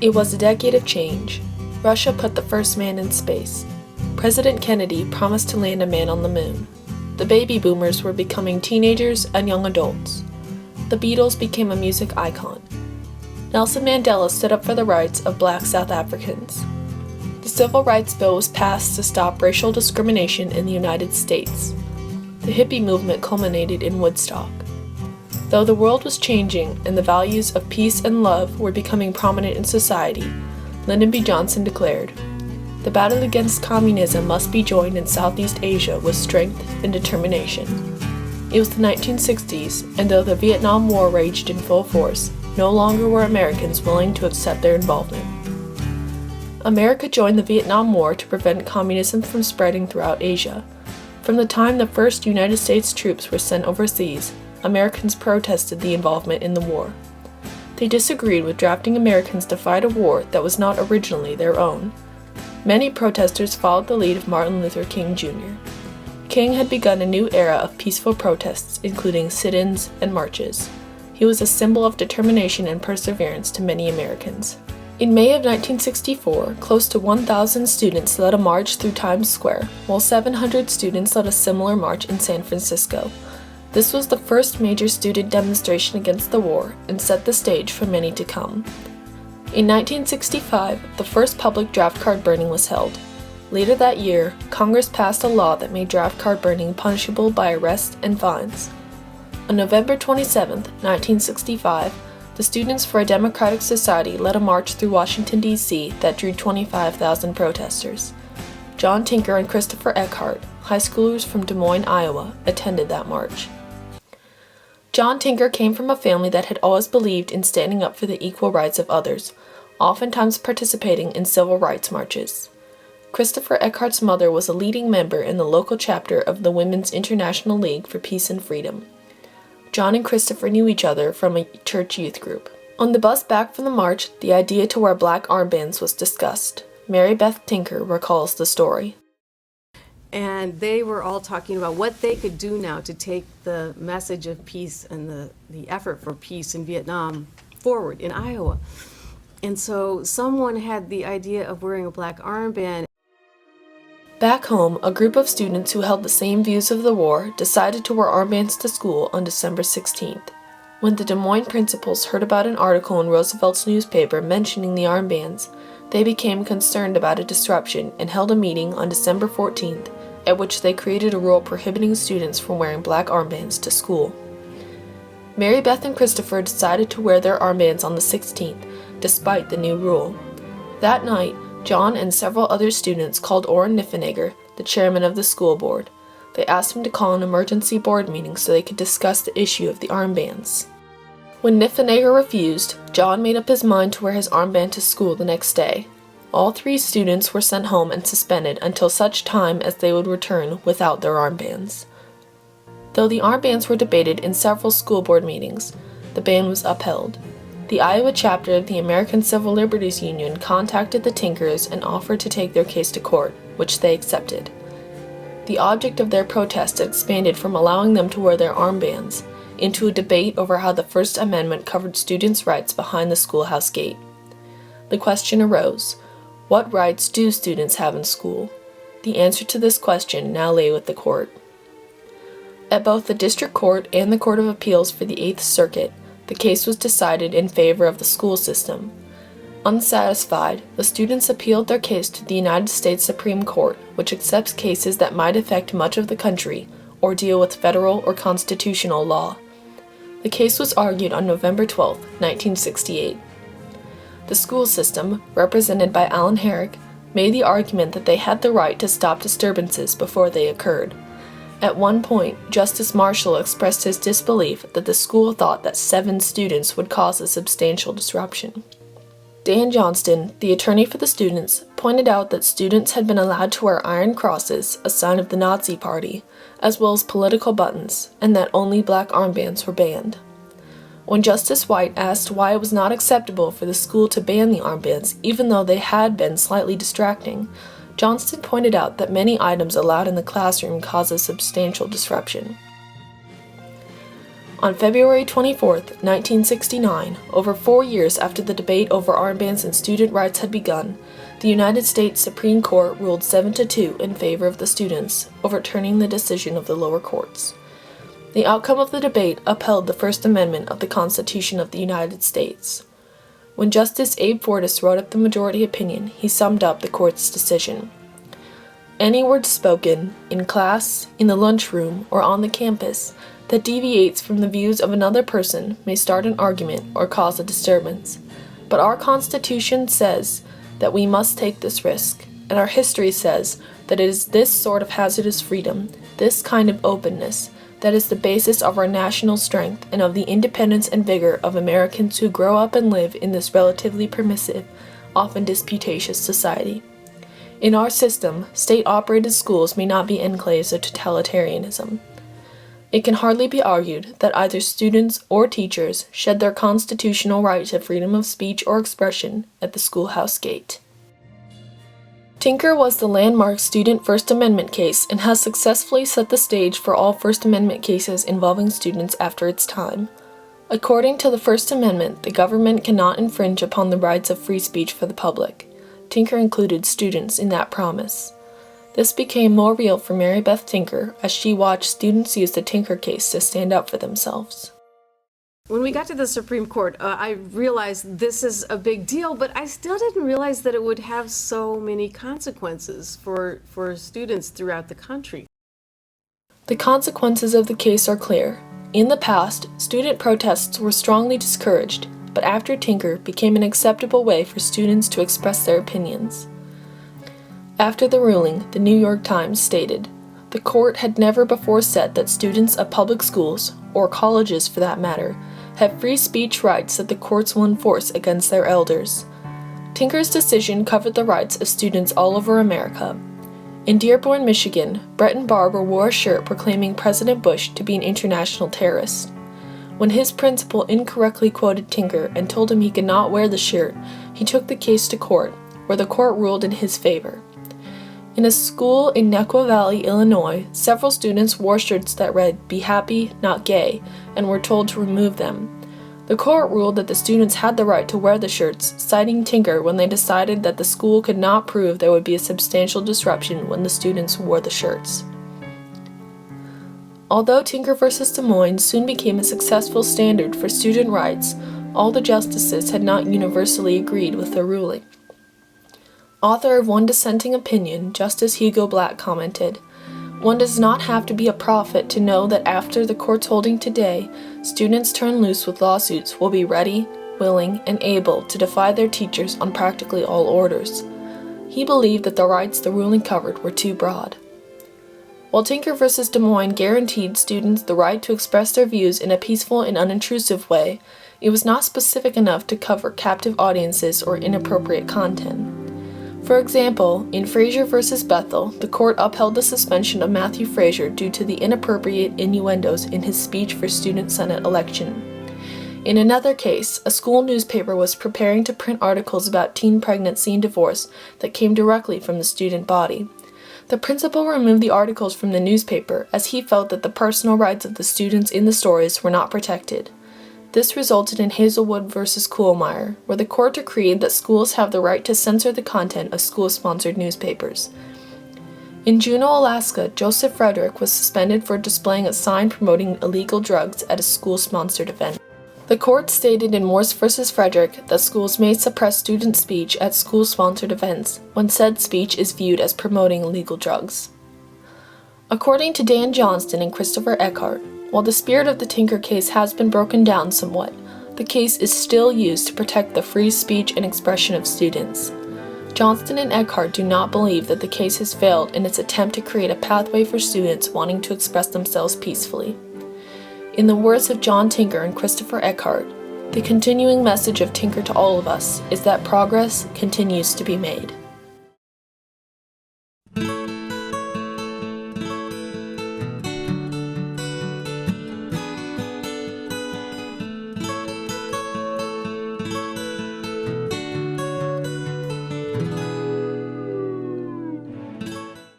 It was a decade of change. Russia put the first man in space. President Kennedy promised to land a man on the moon. The baby boomers were becoming teenagers and young adults. The Beatles became a music icon. Nelson Mandela stood up for the rights of Black South Africans. The Civil Rights Bill was passed to stop racial discrimination in the United States. The hippie movement culminated in Woodstock. Though the world was changing and the values of peace and love were becoming prominent in society, Lyndon B. Johnson declared, "The battle against communism must be joined in Southeast Asia with strength and determination." It was the 1960s, and though the Vietnam War raged in full force, no longer were Americans willing to accept their involvement. America joined the Vietnam War to prevent communism from spreading throughout Asia. From the time the first United States troops were sent overseas, Americans protested the involvement in the war. They disagreed with drafting Americans to fight a war that was not originally their own. Many protesters followed the lead of Martin Luther King Jr. King had begun a new era of peaceful protests, including sit-ins and marches. He was a symbol of determination and perseverance to many Americans. In May of 1964, close to 1,000 students led a march through Times Square, while 700 students led a similar march in San Francisco. This was the first major student demonstration against the war and set the stage for many to come. In 1965, the first public draft card burning was held. Later that year, Congress passed a law that made draft card burning punishable by arrest and fines. On November 27, 1965, the Students for a Democratic Society led a march through Washington, D.C. that drew 25,000 protesters. John Tinker and Christopher Eckhart, high schoolers from Des Moines, Iowa, attended that march. John Tinker came from a family that had always believed in standing up for the equal rights of others, oftentimes participating in civil rights marches. Christopher Eckhart's mother was a leading member in the local chapter of the Women's International League for Peace and Freedom. John and Christopher knew each other from a church youth group. On the bus back from the march, the idea to wear black armbands was discussed. Mary Beth Tinker recalls the story. And they were all talking about what they could do now to take the message of peace and the effort for peace in Vietnam forward in Iowa. And so someone had the idea of wearing a black armband. Back home, a group of students who held the same views of the war decided to wear armbands to school on December 16th. When the Des Moines principals heard about an article in Roosevelt's newspaper mentioning the armbands, they became concerned about a disruption and held a meeting on December 14th, at which they created a rule prohibiting students from wearing black armbands to school. Mary Beth and Christopher decided to wear their armbands on the 16th, despite the new rule. That night, John and several other students called Orrin Niffenegger, the chairman of the school board. They asked him to call an emergency board meeting so they could discuss the issue of the armbands. When Niffenegger refused, John made up his mind to wear his armband to school the next day. All 3 students were sent home and suspended until such time as they would return without their armbands. Though the armbands were debated in several school board meetings, the ban was upheld. The Iowa chapter of the American Civil Liberties Union contacted the Tinkers and offered to take their case to court, which they accepted. The object of their protest expanded from allowing them to wear their armbands into a debate over how the First Amendment covered students' rights behind the schoolhouse gate. The question arose, what rights do students have in school? The answer to this question now lay with the court. At both the District Court and the Court of Appeals for the Eighth Circuit, the case was decided in favor of the school system. Unsatisfied, the students appealed their case to the United States Supreme Court, which accepts cases that might affect much of the country or deal with federal or constitutional law. The case was argued on November 12, 1968. The school system, represented by Alan Herrick, made the argument that they had the right to stop disturbances before they occurred. At one point, Justice Marshall expressed his disbelief that the school thought that 7 students would cause a substantial disruption. Dan Johnston, the attorney for the students, pointed out that students had been allowed to wear iron crosses, a sign of the Nazi Party, as well as political buttons, and that only black armbands were banned. When Justice White asked why it was not acceptable for the school to ban the armbands, even though they had been slightly distracting, Johnston pointed out that many items allowed in the classroom cause a substantial disruption. On February 24, 1969, over 4 years after the debate over armbands and student rights had begun, the United States Supreme Court ruled 7-2 in favor of the students, overturning the decision of the lower courts. The outcome of the debate upheld the First Amendment of the Constitution of the United States. When Justice Abe Fortas wrote up the majority opinion, he summed up the court's decision. Any word spoken, in class, in the lunchroom, or on the campus, that deviates from the views of another person may start an argument or cause a disturbance. But our Constitution says that we must take this risk, and our history says that it is this sort of hazardous freedom, this kind of openness, that is the basis of our national strength and of the independence and vigor of Americans who grow up and live in this relatively permissive, often disputatious society. In our system, state-operated schools may not be enclaves of totalitarianism. It can hardly be argued that either students or teachers shed their constitutional right to freedom of speech or expression at the schoolhouse gate. Tinker was the landmark student First Amendment case and has successfully set the stage for all First Amendment cases involving students after its time. According to the First Amendment, the government cannot infringe upon the rights of free speech for the public. Tinker included students in that promise. This became more real for Mary Beth Tinker as she watched students use the Tinker case to stand up for themselves. When we got to the Supreme Court, I realized this is a big deal, but I still didn't realize that it would have so many consequences for students throughout the country. The consequences of the case are clear. In the past, student protests were strongly discouraged, but after Tinker became an acceptable way for students to express their opinions. After the ruling, the New York Times stated, "The court had never before said that students of public schools, or colleges for that matter, have free speech rights that the courts will enforce against their elders." Tinker's decision covered the rights of students all over America. In Dearborn, Michigan, Breton Barber wore a shirt proclaiming President Bush to be an international terrorist. When his principal incorrectly quoted Tinker and told him he could not wear the shirt, he took the case to court, where the court ruled in his favor. In a school in Neuqua Valley, Illinois, several students wore shirts that read, "Be happy, not gay," and were told to remove them. The court ruled that the students had the right to wear the shirts, citing Tinker when they decided that the school could not prove there would be a substantial disruption when the students wore the shirts. Although Tinker v. Des Moines soon became a successful standard for student rights, all the justices had not universally agreed with the ruling. Author of one dissenting opinion, Justice Hugo Black commented, "One does not have to be a prophet to know that after the court's holding today, students turned loose with lawsuits will be ready, willing, and able to defy their teachers on practically all orders." He believed that the rights the ruling covered were too broad. While Tinker v. Des Moines guaranteed students the right to express their views in a peaceful and unintrusive way, it was not specific enough to cover captive audiences or inappropriate content. For example, in Frazier v. Bethel, the court upheld the suspension of Matthew Frazier due to the inappropriate innuendos in his speech for student senate election. In another case, a school newspaper was preparing to print articles about teen pregnancy and divorce that came directly from the student body. The principal removed the articles from the newspaper as he felt that the personal rights of the students in the stories were not protected. This resulted in Hazelwood v. Kuhlmeyer, where the court decreed that schools have the right to censor the content of school-sponsored newspapers. In Juneau, Alaska, Joseph Frederick was suspended for displaying a sign promoting illegal drugs at a school-sponsored event. The court stated in Morse v. Frederick that schools may suppress student speech at school-sponsored events when said speech is viewed as promoting illegal drugs. According to Dan Johnston and Christopher Eckhart, while the spirit of the Tinker case has been broken down somewhat, the case is still used to protect the free speech and expression of students. Johnston and Eckhart do not believe that the case has failed in its attempt to create a pathway for students wanting to express themselves peacefully. In the words of John Tinker and Christopher Eckhart, the continuing message of Tinker to all of us is that progress continues to be made.